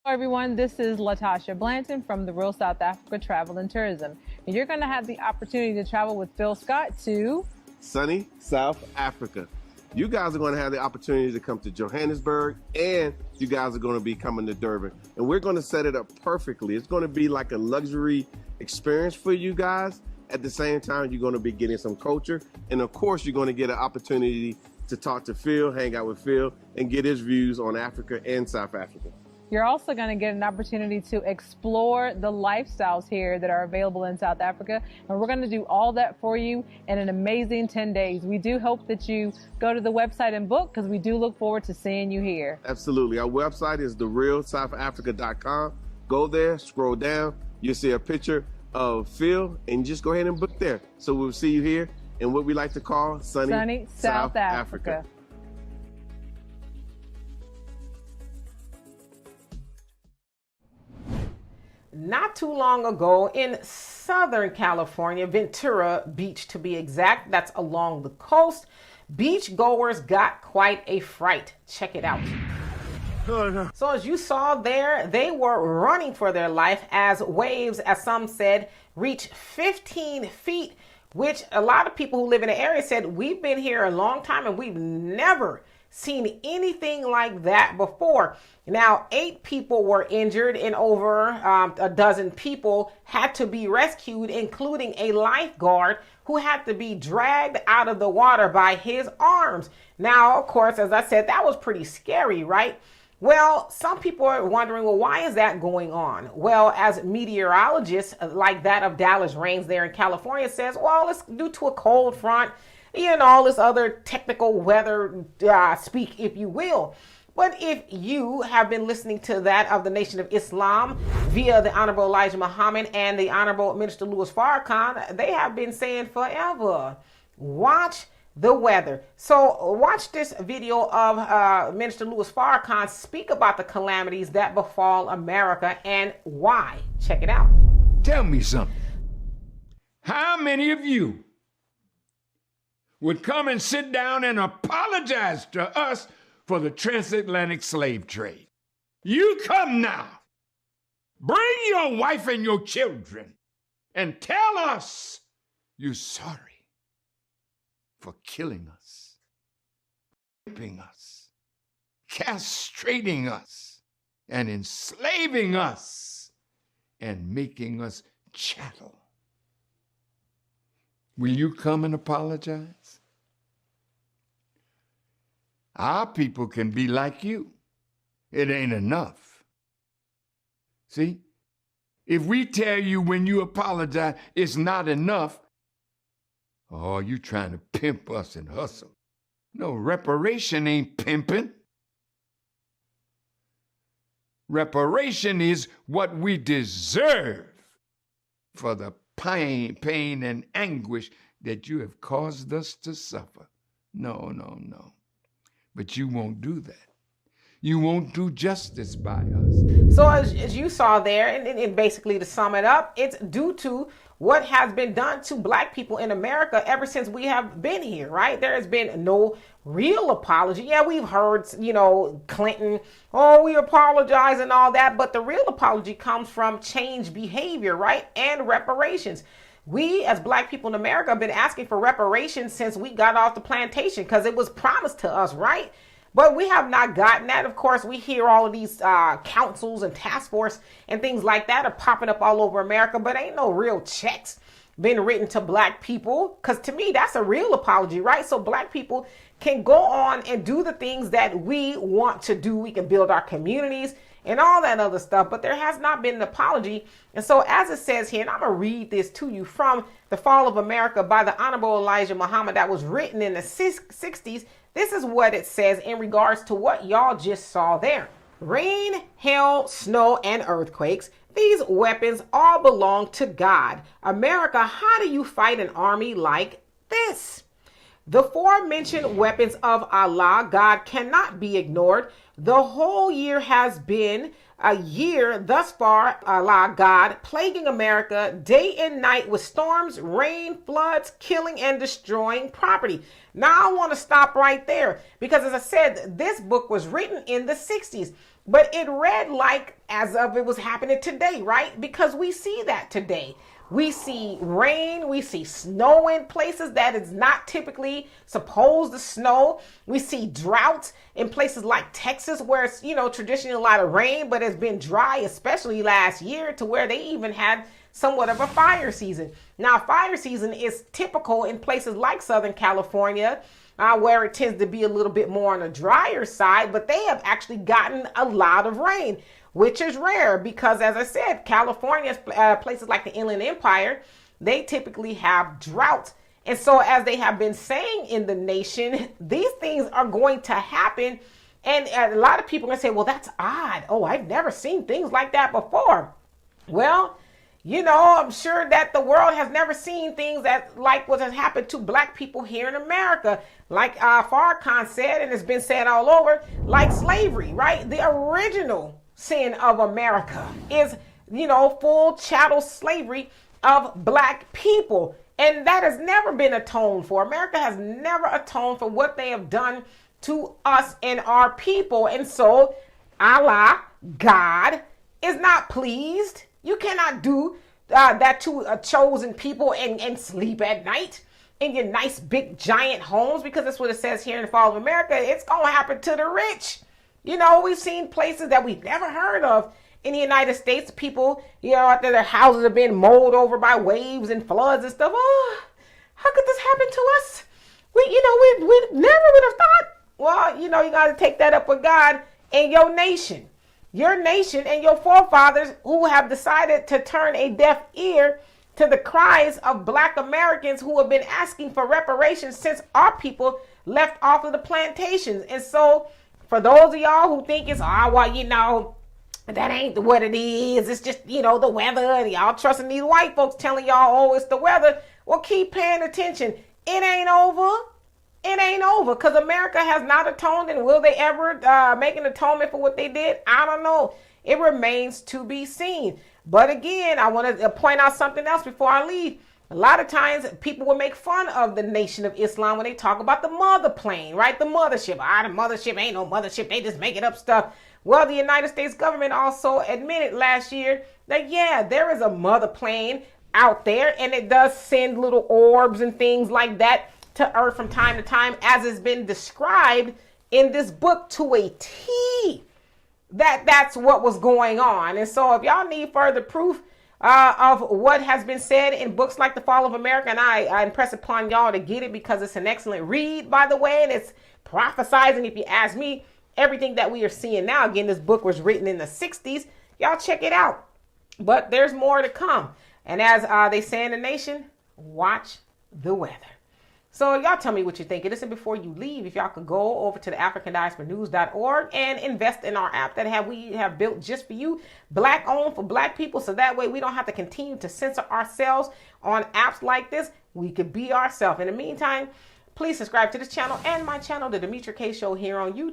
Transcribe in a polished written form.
Hello everyone, this is Latasha Blanton from the Real South Africa Travel and Tourism. And you're going to have the opportunity to travel with Phil Scott to sunny South Africa. You guys are going to have the opportunity to come to Johannesburg, and you guys are going to be coming to Durban. And we're going to set it up perfectly. It's going to be like a luxury experience for you guys. At the same time, you're going to be getting some culture. And of course, you're going to get an opportunity to talk to Phil, hang out with Phil, and get his views on Africa and South Africa. You're also going to get an opportunity to explore the lifestyles here that are available in South Africa. And we're going to do all that for you in an amazing 10 days. We do hope that you go to the website and book, because we do look forward to seeing you here. Absolutely. Our website is therealsouthafrica.com. Go there, scroll down. You'll see a picture of Phil, and just go ahead and book there. So we'll see you here in what we like to call sunny South Africa. Not too long ago in Southern California, Ventura Beach to be exact, that's along the coast, beach-goers got quite a fright. Check it out. So as you saw there, they were running for their life as waves, as some said, reached 15 feet, which a lot of people who live in the area said, we've been here a long time and we've never seen anything like that before. Now, 8 people were injured and over a dozen people had to be rescued, including a lifeguard who had to be dragged out of the water by his arms. Now, of course, as I said, that was pretty scary, right? Well, some people are wondering, well, why is that going on? Well, as meteorologists like that of Dallas Rains there in California says, well, it's due to a cold front, and all this other technical weather speak, if you will. But if you have been listening to that of the Nation of Islam via the Honorable Elijah Muhammad and the Honorable Minister Louis Farrakhan, they have been saying forever, watch the weather. So watch this video of Minister Louis Farrakhan speak about the calamities that befall America and why. Check it out. Tell me something. How many of you would come and sit down and apologize to us for the transatlantic slave trade? You come now. Bring your wife and your children and tell us you're sorry for killing us, raping us, castrating us, and enslaving us, and making us chattel. Will you come and apologize? Our people can be like you. It ain't enough. See, if we tell you when you apologize it's not enough, oh, you trying to pimp us and hustle. No, reparation ain't pimping. Reparation is what we deserve for the pain and anguish that you have caused us to suffer. No. But you won't do that. You won't do justice by us. So as you saw there, and basically to sum it up, it's due to what has been done to black people in America ever since we have been here, right? There has been no real apology. Yeah, we've heard, Clinton, oh, we apologize and all that, but the real apology comes from changed behavior, right? And reparations. We as black people in America have been asking for reparations since we got off the plantation because it was promised to us, right? But we have not gotten that. Of course, we hear all of these councils and task force and things like that are popping up all over America, but ain't no real checks been written to black people. Because to me, that's a real apology, right? So black people can go on and do the things that we want to do. We can build our communities and all that other stuff, but there has not been an apology. And so as it says here, and I'm going to read this to you from The Fall of America by the Honorable Elijah Muhammad that was written in the 60s. This is what it says in regards to what y'all just saw there. Rain, hail, snow, and earthquakes. These weapons all belong to God. America, how do you fight an army like this? The aforementioned weapons of Allah, God, cannot be ignored. The whole year has been a year thus far, Allah, God, plaguing America day and night with storms, rain, floods, killing and destroying property. Now I want to stop right there because, as I said, this book was written in the 60s. but it read like as if it was happening today, right? Because we see that today. We see rain, we see snow in places that is not typically supposed to snow. We see droughts in places like Texas where it's, traditionally a lot of rain, but it's been dry, especially last year, to where they even had somewhat of a fire season. Now, fire season is typical in places like Southern California, where it tends to be a little bit more on the drier side, but they have actually gotten a lot of rain, which is rare because, as I said, California, places like the Inland Empire, they typically have droughts. And so, as they have been saying in the nation, these things are going to happen. And a lot of people are going to say, well, that's odd. Oh, I've never seen things like that before. Well, I'm sure that the world has never seen things like what has happened to black people here in America. Like Farrakhan said, and it's been said all over, like slavery, right? The original sin of America is, full chattel slavery of black people. And that has never been atoned for. America has never atoned for what they have done to us and our people. And so Allah, God, is not pleased. You cannot do that to a chosen people and sleep at night in your nice big giant homes, because that's what it says here in the Fall of America. It's going to happen to the rich. We've seen places that we've never heard of in the United States. People, after their houses have been mowed over by waves and floods and stuff. Oh, how could this happen to us? We never would have thought. Well, you got to take that up with God and your nation. Your nation and your forefathers who have decided to turn a deaf ear to the cries of black Americans who have been asking for reparations since our people left off of the plantations. And so for those of y'all who think it's, that ain't what it is. It's just, the weather. And y'all trusting these white folks telling y'all, oh, it's the weather. Well, keep paying attention. It ain't over. It ain't over, because America has not atoned, and will they ever make an atonement for what they did? I don't know. It remains to be seen. But again, I want to point out something else before I leave. A lot of times people will make fun of the Nation of Islam when they talk about the mother plane, right? The mothership. The mothership ain't no mothership. They just making up stuff. Well, the United States government also admitted last year that, yeah, there is a mother plane out there, and it does send little orbs and things like that to Earth from time to time, as has been described in this book to a T. That's what was going on. And so if y'all need further proof of what has been said in books like The Fall of America, and I impress upon y'all to get it because it's an excellent read, by the way, and it's prophesizing, if you ask me, everything that we are seeing now. Again, this book was written in the 60s. Y'all check it out. But there's more to come. And as they say in the nation, watch the weather. So y'all tell me what you think of this. And before you leave, if y'all could go over to the AfricanDiasporaNews.org and invest in our app that we have built just for you, black owned for black people. So that way we don't have to continue to censor ourselves on apps like this. We could be ourselves. In the meantime, please subscribe to this channel and my channel, The Demetra Kaye Show, here on YouTube.